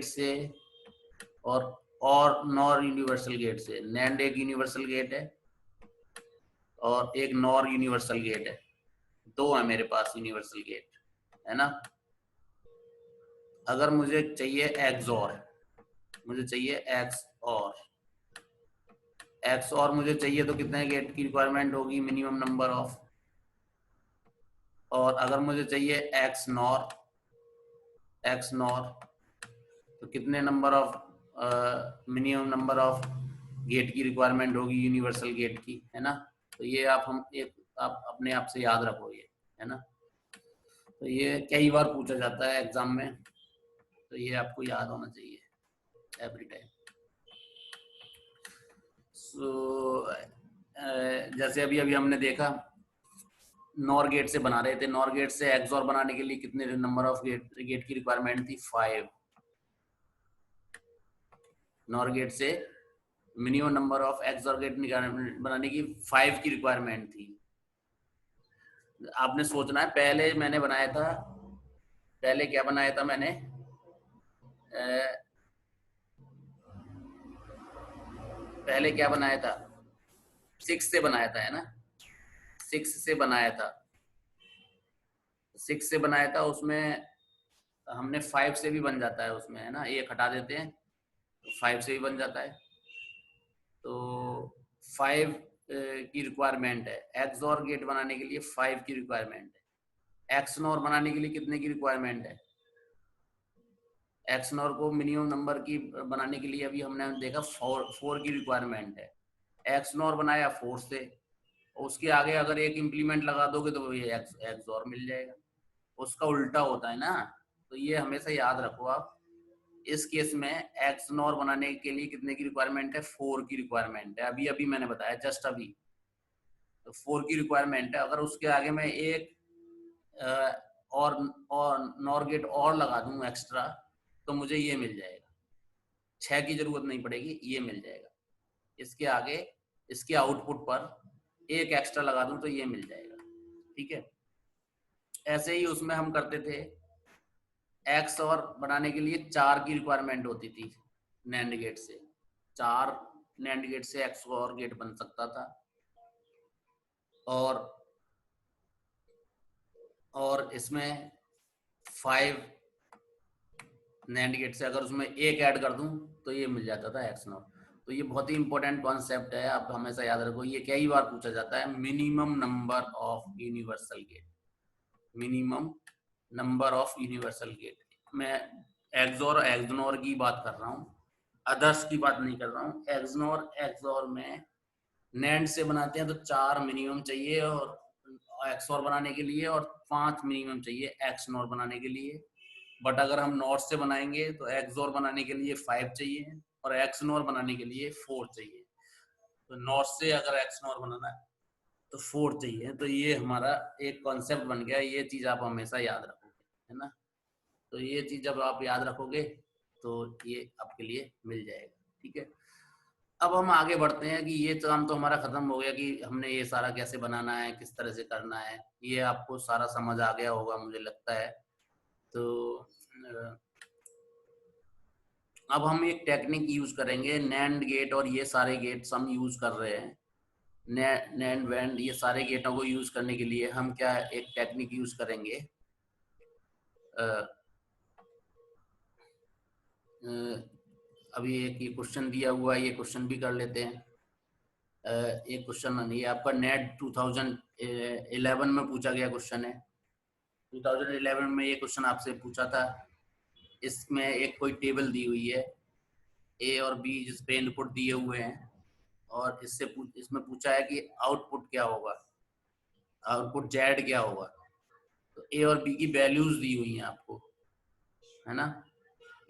से और nor universal gate से। नैंड एक यूनिवर्सल गेट है और एक नॉर यूनिवर्सल गेट है, दो है मेरे पास यूनिवर्सल गेट, है ना। अगर मुझे चाहिए एक्सऑर, मुझे चाहिए एक्स और मुझे चाहिए तो कितने गेट की रिक्वायरमेंट होगी, मिनिमम नंबर ऑफ। और अगर मुझे चाहिए एक्स नॉर तो कितने number of minimum number of gate की रिक्वायरमेंट होगी यूनिवर्सल गेट की, है ना। तो ये आप अपने आप से याद रखो, ये है ना। तो ये कई बार पूछा जाता है एग्जाम में, तो ये आपको याद होना चाहिए एवरी टाइम। सो जैसे अभी हमने देखा नॉर गेट से बना रहे थे, नॉर गेट से एक्सऑर बनाने के लिए कितने नंबर ऑफ गेट की रिक्वायरमेंट थी, 5। नॉर गेट से minimum number of XOR gate बनाने की 5 की रिक्वायरमेंट थी। आपने सोचना है, पहले मैंने बनाया था, पहले क्या बनाया था मैंने, पहले क्या बनाया था, 6 से बनाया था, है ना। 6 से बनाया था, 6 से बनाया था, उसमें हमने 5 से भी बन जाता है उसमें, है ना। ये हटा देते हैं तो 5 से भी बन जाता है। तो 5 की रिक्वायरमेंट है, एक्सऑर गेट बनाने के लिए 5 की रिक्वायरमेंट है। एक्सनॉर बनाने के लिए कितने की रिक्वायरमेंट है, एक्सनॉर को मिनिमम नंबर की बनाने के लिए अभी हमने देखा 4 की रिक्वायरमेंट है। एक्सनॉर बनाया 4 से, उसके आगे अगर एक इंप्लीमेंट लगा दोगे तो ये एक्सऑर मिल जाएगा। उसका उल्टा होता है ना, तो ये हमेशा याद रखो आप। इस केस में एक्सनॉर बनाने के लिए कितने की रिक्वायरमेंट है, 4 की रिक्वायरमेंट है। अभी मैंने बताया जस्ट अभी, तो 4 की रिक्वायरमेंट है। अगर उसके आगे मैं एक और नॉर गेट और लगा दूं एक्स्ट्रा, तो मुझे ये मिल जाएगा, 6 की जरूरत नहीं पड़ेगी, ये मिल जाएगा। इसके आगे इसके आउटपुट पर एक एक्स्ट्रा लगा दूं तो ये मिल जाएगा, ठीक है। ऐसे ही उसमें हम करते थे, एक्स और बनाने के लिए 4 की रिक्वायरमेंट होती थी नैंड गेट से। 4 नैंड गेट से एक्स और गेट बन सकता था। और इसमें 5 नैंड गेट से अगर उसमें एक ऐड कर दूं तो ये मिल जाता था एक्स नॉट। तो ये बहुत ही इंपॉर्टेंट कॉन्सेप्ट है, आप हमेशा याद रखो। ये कई बार पूछा जाता है, minimum number of universal gate, minimum number of universal gate. मैं एक्सॉर एक्सनोर की बात कर रहा हूँ, अदर्स की बात नहीं कर रहा हूँ। एक्सॉर में नैंड से बनाते हैं तो 4 मिनिमम चाहिए और एक्सॉर बनाने के लिए, और 5 मिनिमम चाहिए एक्सनोर बनाने के लिए। बट अगर हम नॉर से बनाएंगे तो एक्सोर बनाने के लिए 5 चाहिए और एक्सनोर बनाने के लिए 4 चाहिए। तो नॉर से अगर एक्सनोर बनाना है तो 4 चाहिए। तो ये हमारा एक कॉन्सेप्ट बन गया, ये चीज आप हमेशा याद रखोगे, है ना। तो ये चीज जब आप याद रखोगे तो ये आपके लिए मिल जाएगा, ठीक है। अब हम आगे बढ़ते हैं कि ये काम तो हमारा खत्म हो गया कि हमने ये सारा कैसे बनाना है, किस तरह से करना है, ये आपको सारा समझ आ गया होगा मुझे लगता है। तो अब हम एक टेक्निक यूज करेंगे, नैंड गेट और ये सारे गेट्स हम यूज कर रहे हैं। नैंड वैंड ये सारे गेटों को यूज करने के लिए हम क्या एक टेक्निक यूज करेंगे। अभी एक ये क्वेश्चन दिया हुआ है, ये क्वेश्चन भी कर लेते हैं। एक क्वेश्चन ये आपका नेट 2011 में पूछा गया क्वेश्चन है। 2011 में ये क्वेश्चन आपसे पूछा था। इसमें एक कोई टेबल दी हुई है ए और बी, जिसपे इनपुट दिए हुए हैं, और इसमें पूछा है कि आउटपुट क्या होगा, आउटपुट जेड क्या होगा। तो ए और बी की वैल्यूज दी हुई हैं आपको, है ना।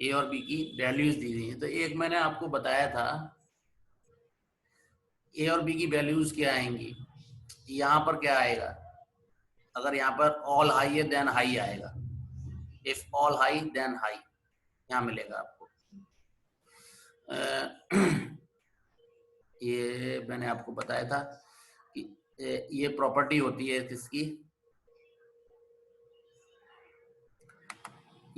ए और बी की वैल्यूज दी हुई हैं। तो एक मैंने आपको बताया था, ए और बी की वैल्यूज क्या आएंगी। यहाँ पर क्या आएगा, अगर यहाँ पर ऑल हाई है देन हाई आएगा, if all high then high यहाँ मिलेगा आपको। ये मैंने आपको बताया था कि ये प्रॉपर्टी होती है किसकी,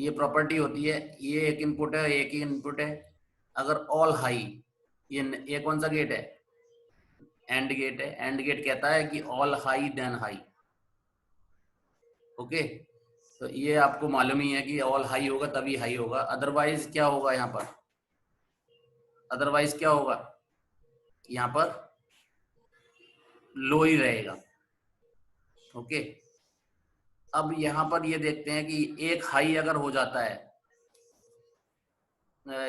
ये प्रॉपर्टी होती है, ये एक इनपुट है, एक ही इनपुट है। अगर ऑल हाई, ये कौन सा गेट है? एंड गेट है। एंड गेट कहता है कि all high then high. Okay, तो ये आपको मालूम ही है कि ऑल हाई होगा तभी हाई होगा, अदरवाइज क्या होगा यहाँ पर? अदरवाइज क्या होगा? यहाँ पर लो ही रहेगा। ओके, अब यहाँ पर ये देखते हैं कि एक हाई अगर हो जाता है,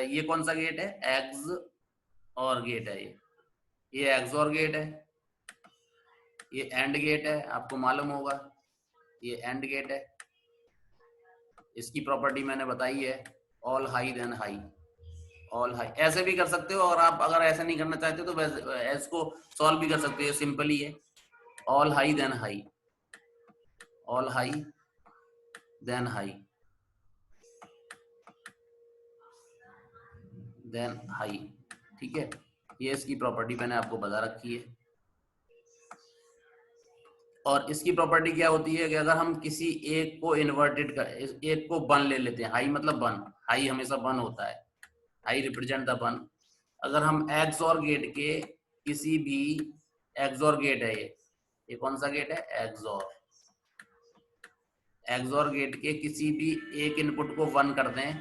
ये कौन सा गेट है? एग्ज और गेट है ये एग्ज और गेट है। ये एंड गेट है, आपको मालूम होगा ये एंड गेट है। इसकी प्रॉपर्टी मैंने बताई है, all high then high. All high ऐसे भी कर सकते हो, और आप अगर ऐसे नहीं करना चाहते तो वैसे इसको सॉल्व भी कर सकते हो, सिंपल ही है। All high then high, all high then high, then high. ठीक है, ये इसकी प्रॉपर्टी मैंने आपको बता रखी है। और इसकी प्रॉपर्टी क्या होती है कि अगर हम किसी एक को इन्वर्टेड कर, एक को वन ले लेते हैं, हाई मतलब वन, हाई हमेशा वन होता है, हाई रिप्रेजेंट द वन। अगर हम एक्स और गेट के किसी भी, एक्सोर गेट है ये कौन सा गेट है? एक्सोर। एक्सोर गेट के किसी भी एक इनपुट को वन कर दें,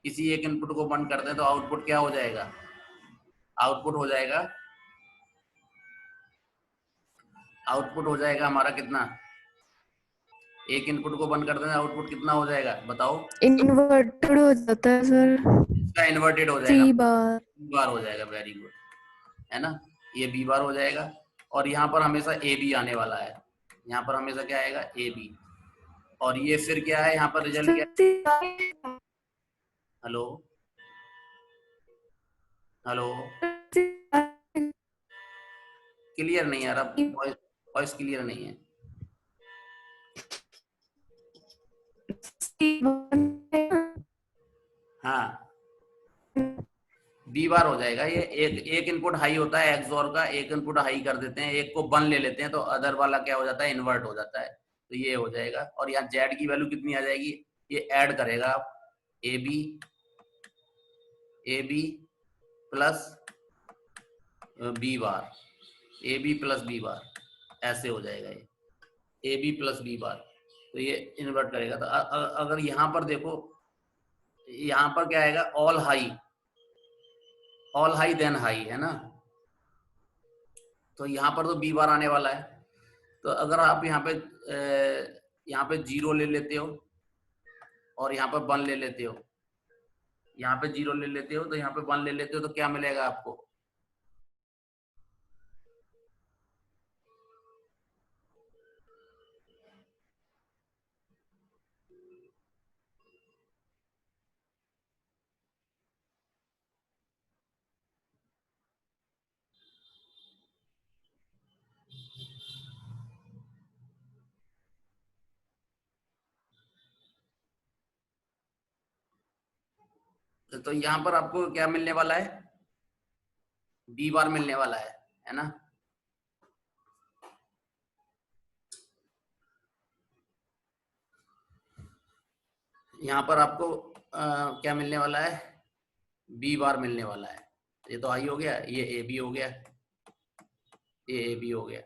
किसी एक इनपुट को वन कर दें तो आउटपुट क्या हो जाएगा? आउटपुट हो जाएगा, आउटपुट हो जाएगा हमारा कितना? एक इनपुट को वन कर दें आउटपुट कितना हो जाएगा बताओ? इन्वर्टेड हो जाता है सर। इसका इन्वर्टेड हो जाएगा, सी बार। बी बार हो जाएगा। वेरी गुड, है ना, ये बी बार हो जाएगा। और यहाँ पर हमेशा ए बी आने वाला है, यहाँ पर हमेशा क्या आएगा? A B. और ये फिर क्या है यहाँ पर रिजल्ट क्या? हेलो हेलो, क्लियर नहीं आ रहा, वॉइस वॉइस क्लियर नहीं है। हाँ, बी बार हो जाएगा ये। एक इनपुट हाई होता है एक्सोर का, एक इनपुट हाई कर देते हैं, एक को वन ले लेते हैं तो अदर वाला क्या हो जाता है? इन्वर्ट हो जाता है। तो ये हो जाएगा। और यहाँ जेड की वैल्यू कितनी आ जाएगी? ये ऐड करेगा आप, A B plus B bar, A B plus B bar, ऐसे हो जाएगा ये, A B plus B bar. तो ये इन्वर्ट करेगा। तो अगर यहाँ पर देखो, यहाँ पर क्या आएगा? All high, all high then high, है ना। तो यहाँ पर तो बी बार आने वाला है। तो अगर आप यहाँ पे जीरो ले लेते हो और यहाँ पर वन ले लेते हो, यहाँ पे जीरो ले लेते हो तो यहाँ पे वन ले लेते हो, तो क्या मिलेगा आपको? तो यहाँ पर आपको क्या मिलने वाला है? बी बार मिलने वाला है ना। यहाँ पर आपको क्या मिलने वाला है? बी बार मिलने वाला है। ये तो आई हो गया, ये ए बी हो गया, ये ए बी हो गया।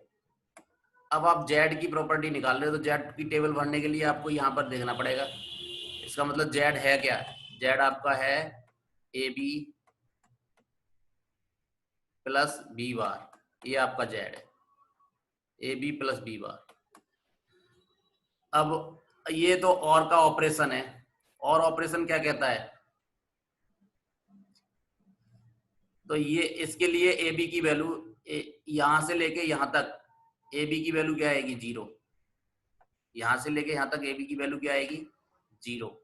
अब आप जेड की प्रॉपर्टी निकाल रहे हो, तो जेड की टेबल भरने के लिए आपको यहाँ पर देखना पड़ेगा। इसका मतलब जेड है क्या? जेड आपका है A B plus B bar, ये आपका जेड है, A B plus B bar. अब ये तो और का ऑपरेशन है, और ऑपरेशन क्या कहता है? तो ये इसके लिए ए बी की वैल्यू, यहां से लेके यहां तक ए बी की वैल्यू क्या आएगी? जीरो। यहां से लेके यहां तक ए बी की वैल्यू क्या आएगी? जीरो।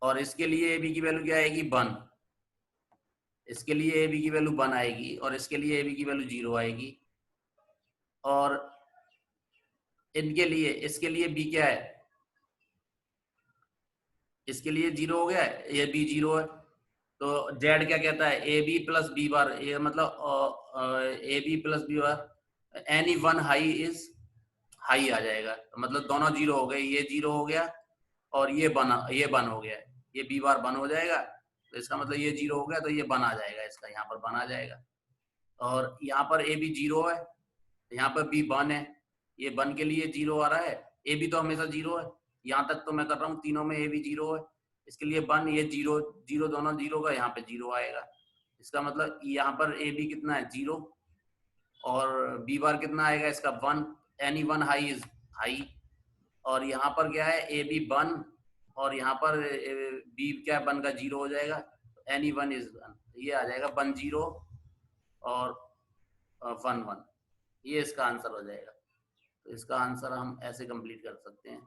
और इसके लिए ए बी की वैल्यू क्या आएगी? वन। इसके लिए ए बी की वैल्यू वन आएगी, और इसके लिए ए बी की वैल्यू जीरो आएगी। और इनके लिए, इसके लिए बी क्या है? इसके लिए जीरो हो गया है, ये बी जीरो है। तो जेड क्या कहता है? A B plus B bar, ये मतलब A B plus B bar, any one high is high आ जाएगा। तो मतलब दोनों जीरो हो गए, ये जीरो हो गया और ये बन हो गया, ये बी बार बन हो जाएगा, तो इसका मतलब ये 0 हो गया, तो ये बन आ जाएगा, इसका यहाँ पर बन आ जाएगा। और यहाँ पर ए भी 0 है, यहाँ पर बी 1 है, ये 1 के लिए 0 आ रहा है, ए भी तो हमेशा 0 है, यहाँ तक तो मैं कर रहा हूँ, तीनों में ए भी 0 है, इसके लिए 1, ये 0 0 दोनों 0 का, यहाँ पे 0 आएगा। इसका मतलब यहाँ पर ए बी कितना है 0, और बी बार कितना आएगा इसका 1, एनी 1 हाई इज हाई, और यहाँ पर क्या है ए बी 1, और यहाँ पर बी क्या 1 का 0 हो जाएगा, एनी 1 इज 1, ये आ जाएगा 1 0 और 1 1, ये इसका आंसर हो जाएगा। तो इसका आंसर हम ऐसे कंप्लीट कर सकते हैं,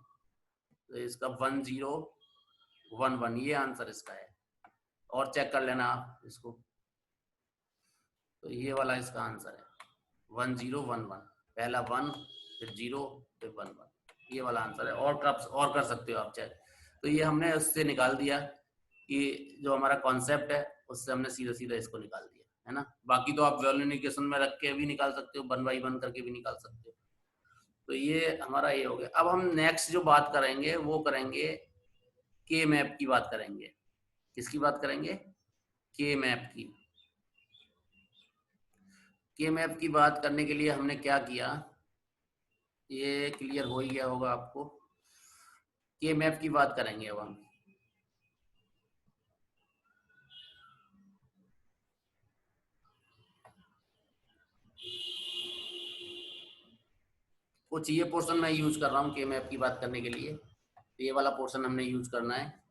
तो इसका 1 0 1 1, ये आंसर इसका है। और चेक कर लेना आप इसको, तो ये वाला इसका आंसर है 1 0 1 1, पहला 1 फिर 0 फिर 1 1, ये वाला आंसर है। और कर सकते हो आप चेक। तो ये हमने उससे निकाल दिया कि जो हमारा कॉन्सेप्ट है उससे हमने सीधा सीधा इसको निकाल दिया, है ना। बाकी तो आप वैल्यू इक्वेशन में रख के भी निकाल सकते हो, 1 बाई 1 करके भी निकाल सकते हो। तो ये हमारा ये हो गया। अब हम नेक्स्ट जो बात करेंगे वो करेंगे के मैप की बात करेंगे। किसकी बात करेंगे? के मैप की। के मैप की बात करने के लिए हमने क्या किया, ये क्लियर हो ही गया होगा आपको। के मैप की बात करेंगे अब हम। कुछ ये पोर्शन मैं यूज कर रहा हूँ के मैप की बात करने के लिए, ये वाला पोर्शन हमने यूज करना है।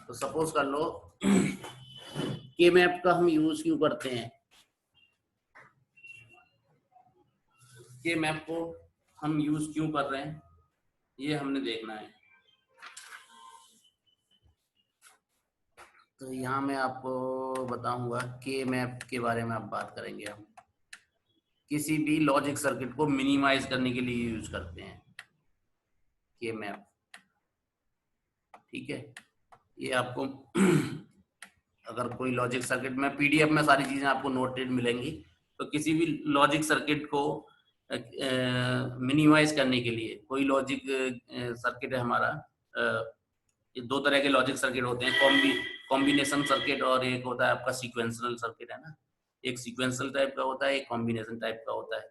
तो सपोज कर लो के मैप का हम यूज क्यों करते हैं, के मैप को हम यूज क्यों कर रहे हैं, ये हमने देखना है। तो यहाँ मैं आपको बताऊंगा के मैप के बारे में। आप बात करेंगे हम किसी भी लॉजिक सर्किट को मिनिमाइज करने के लिए यूज करते हैं के मैप, ठीक है। ये आपको अगर कोई लॉजिक सर्किट में पीडीएफ में सारी चीजें आपको नोटेड मिलेंगी, तो किसी भी लॉजिक सर्किट को मिनिमाइज करने के लिए, कोई लॉजिक सर्किट है हमारा, ये दो तरह के लॉजिक सर्किट होते हैं, कॉम्बिनेशन सर्किट और एक होता है आपका सीक्वेंशियल सर्किट, है ना। एक सीक्वेंशियल टाइप का होता है, एक कॉम्बिनेशन टाइप का होता है।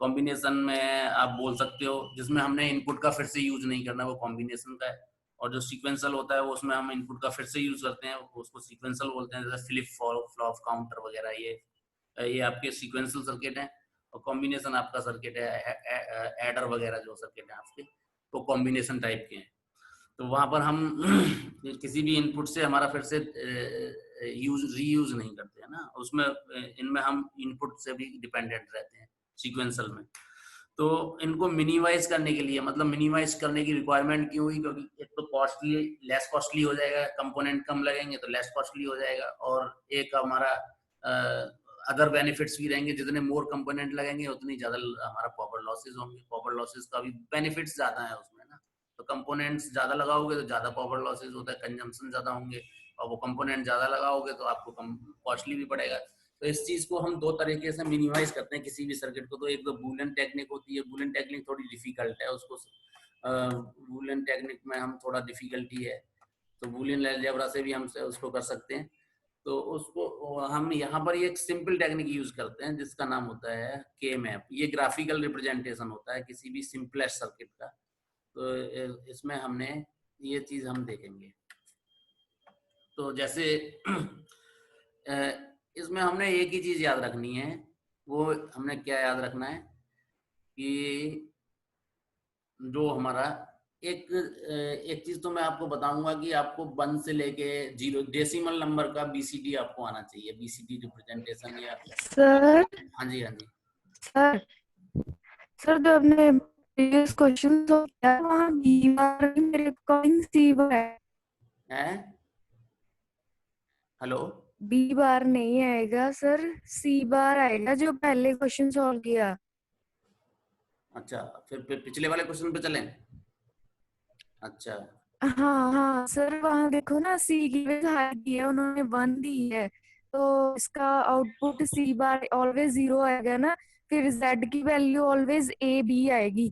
कॉम्बिनेशन में आप बोल सकते हो जिसमें हमने इनपुट का फिर से यूज नहीं करना, वो कॉम्बिनेशन का है। और जो सीक्वेंशियल होता है वो उसमें हम इनपुट का फिर से यूज करते हैं, उसको सीक्वेंशियल बोलते हैं, जैसे फ्लिप फ्लॉप काउंटर वगैरह। ये आपके सीक्वेंशियल सर्किट है। और कॉम्बिनेशन आपका सर्किट है एडर वगैरह जो सर्किट है आपके, वो कॉम्बिनेशन टाइप के हैं। तो वहां पर हम किसी भी इनपुट से हमारा फिर से रीयूज नहीं करते हैं ना, उसमें इनमें हम इनपुट से भी डिपेंडेंट रहते हैं सीक्वेंशियल में। तो इनको मिनिमाइज करने के लिए, मतलब मिनिमाइज करने की रिक्वायरमेंट क्यों हुई, क्योंकि एक तो लेस कॉस्टली हो जाएगा, कंपोनेंट कम लगेंगे तो लेस कॉस्टली हो जाएगा, और एक हमारा अदर बेनिफिट्स भी रहेंगे, जितने मोर कंपोनेंट लगेंगे उतनी ज्यादा हमारा पावर लॉसेज होंगे। पावर लॉसेज का भी बेनिफिट्स ज्यादा है उसमें ना, तो कंपोनेंट्स ज्यादा लगाओगे तो ज्यादा पावर लॉसेज होता है, कंजम्पशन ज्यादा होंगे, और वो कंपोनेंट ज्यादा लगाओगे तो आपको कम कॉस्टली भी पड़ेगा। तो इस चीज को हम दो तरीके से मिनिमाइज करते हैं किसी भी सर्किट को। तो एक तो बूलियन टेक्निक होती है, बूलियन टेक्निक थोड़ी डिफिकल्ट है, उसको बूलियन टेक्निक में हम थोड़ा डिफिकल्टी है, तो बूलियन अलजेब्रा से भी हम उसको कर सकते हैं। तो उसको हम यहाँ पर एक सिंपल टेक्निक यूज करते हैं जिसका नाम होता है के मैप। ये ग्राफिकल रिप्रेजेंटेशन होता है किसी भी सिंपलेस्ट सर्किट का। तो इसमें हमने ये चीज हम देखेंगे। तो जैसे इसमें हमने एक ही चीज याद रखनी है, वो हमने क्या याद रखना है कि जो हमारा एक चीज तो मैं आपको बताऊंगा कि आपको 1 से लेके 0 डेसिमल नंबर का बीसीडी आपको आना चाहिए, बीसीडी रिप्रेजेंटेशन। या सर हाँ जी, हाँ जी। सर सर जो आपने प्रीवियस क्वेश्चन तो किया वहाँ बी बार मेरे अकॉर्डिंग सी बार है। हैं? हेलो? बी बार नहीं आएगा सर, सी बार आएगा जो पहले क्वेश्चन सॉल्व किया। अच्छा, फिर पिछले वाले क्वेश्चन पे चलें। अच्छा, हाँ हाँ सर, वहाँ देखो ना सी की वैल्यू हाई दी है उन्होंने 1 दी है, तो इसका आउटपुट सी बार ऑलवेज 0 आएगा ना। फिर जेड की वैल्यू ऑलवेज ए बी आएगी।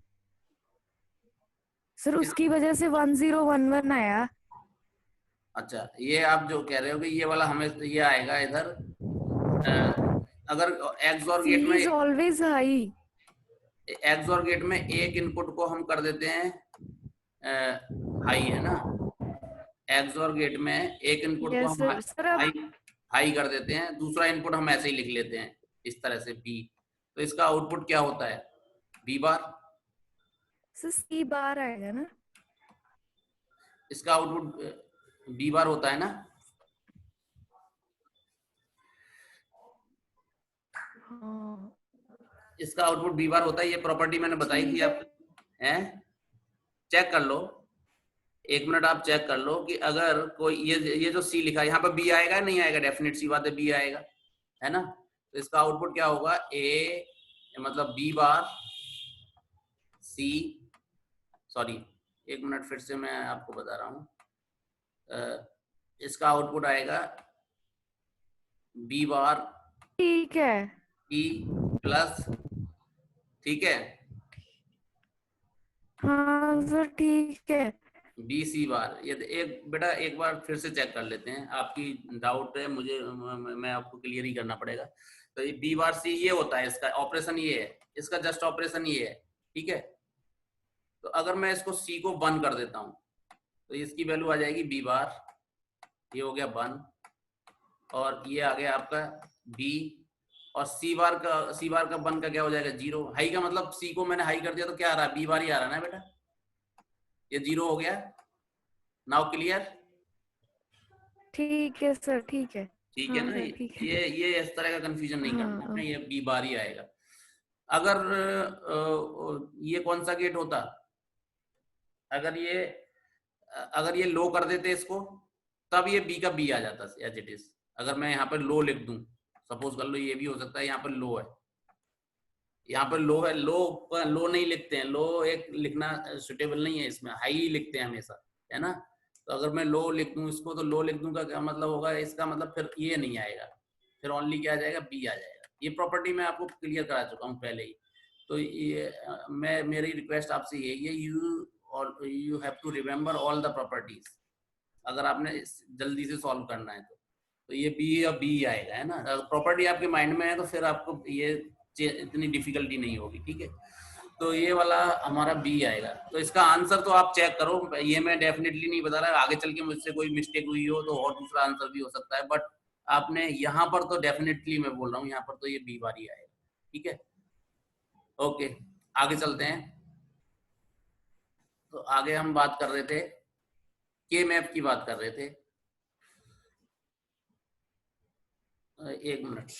सर उसकी वजह से 1011 आया। अच्छा, ये आप जो कह रहे हो कि ये वाला हमें ये आएगा इधर, अ, अगर एक्सऑर सी गेट में, is always high. XOR gate में एक इनपुट को हम कर देते हैं हाई, है ना। एक्सऑर गेट में एक इनपुट को यस हम सर। सर अब हाई हाई कर देते हैं, दूसरा इनपुट हम ऐसे ही लिख लेते हैं इस तरह से बी। तो इसका आउटपुट क्या होता है, बी बार। सर सी बार आएगा ना। इसका आउटपुट बी बार होता है ना। हाँ इसका आउटपुट बी बार होता है, ये प्रॉपर्टी मैंने बताई थी ठीक है। आपको, है। चेक कर लो, एक मिनट आप चेक कर लो कि अगर कोई ये जो सी लिखा है यहाँ पर बी आएगा नहीं आएगा, डेफिनेट सी बात है बी आएगा, है ना। तो इसका आउटपुट क्या होगा, ए मतलब बी बार सी, सॉरी एक मिनट फिर से मैं आपको बता रहा हूँ, इसका आउटपुट आएगा बी बार ठीक है। ई प्लस, ठीक है, हाँ सर ठीक है। बी सी बार। ये एक बेटा एक बार फिर से चेक कर लेते हैं, आपकी डाउट है मुझे, मैं आपको क्लियर ही करना पड़ेगा। तो ये बी बार सी ये होता है, इसका ऑपरेशन ये है, इसका जस्ट ऑपरेशन ये है, ठीक है। तो अगर मैं इसको सी को वन कर देता हूं तो इसकी वैल्यू आ जाएगी बी बार, ये हो गया वन, और ये आ गया आपका बी, और सी बार का वन का क्या हो जाएगा, जीरो। हाई का मतलब सी को मैंने हाई कर दिया तो क्या आ रहा है, बी बार ही आ रहा है ना बेटा, ये जीरो हो गया। Now clear. ठीक है सर ठीक है। ठीक है हाँ ना, सर ठीक है। ये इस तरह का कंफ्यूजन नहीं करना हाँ है, ये बी बार ही आएगा। अगर ये कौन सा गेट होता, अगर ये लो कर देते इसको, तब ये बी का बी आ जाता एज इट इज। अगर मैं यहाँ पर लो लिख दूं, सपोज कर लो, ये भी हो सकता है यहाँ पर लो है, यहाँ पर लो है, लो नहीं लिखते हैं, लो एक लिखना सुटेबल नहीं है, इसमें हाई लिखते हैं हमेशा, है ना। तो अगर मैं लो लिख दूं इसको, तो लो लिख दूं का क्या मतलब होगा, इसका मतलब फिर ये नहीं आएगा, फिर ओनली क्या आ जाएगा, बी आ जाएगा। ये प्रॉपर्टी मैं आपको क्लियर करा चुका हूँ पहले ही। तो ये मैं मेरी रिक्वेस्ट आपसे यही है, you have to remember all the properties, अगर आपने जल्दी से सॉल्व करना है तो ये बी या बी आएगा, है ना। अगर प्रॉपर्टी आपके माइंड में है तो फिर आपको ये इतनी डिफिकल्टी नहीं होगी, ठीक है। तो ये वाला हमारा बी आएगा। तो इसका आंसर तो आप चेक करो, ये मैं डेफिनेटली नहीं बता रहा, आगे चल के मुझसे कोई मिस्टेक हुई हो तो और दूसरा आंसर भी हो सकता है, बट आपने यहाँ पर तो डेफिनेटली मैं बोल रहा हूँ, यहाँ पर तो ये बी बार ही आएगा, ठीक है। ओके, आगे चलते हैं। तो आगे हम बात कर रहे थे, के मैप की बात कर रहे थे, एक मिनट।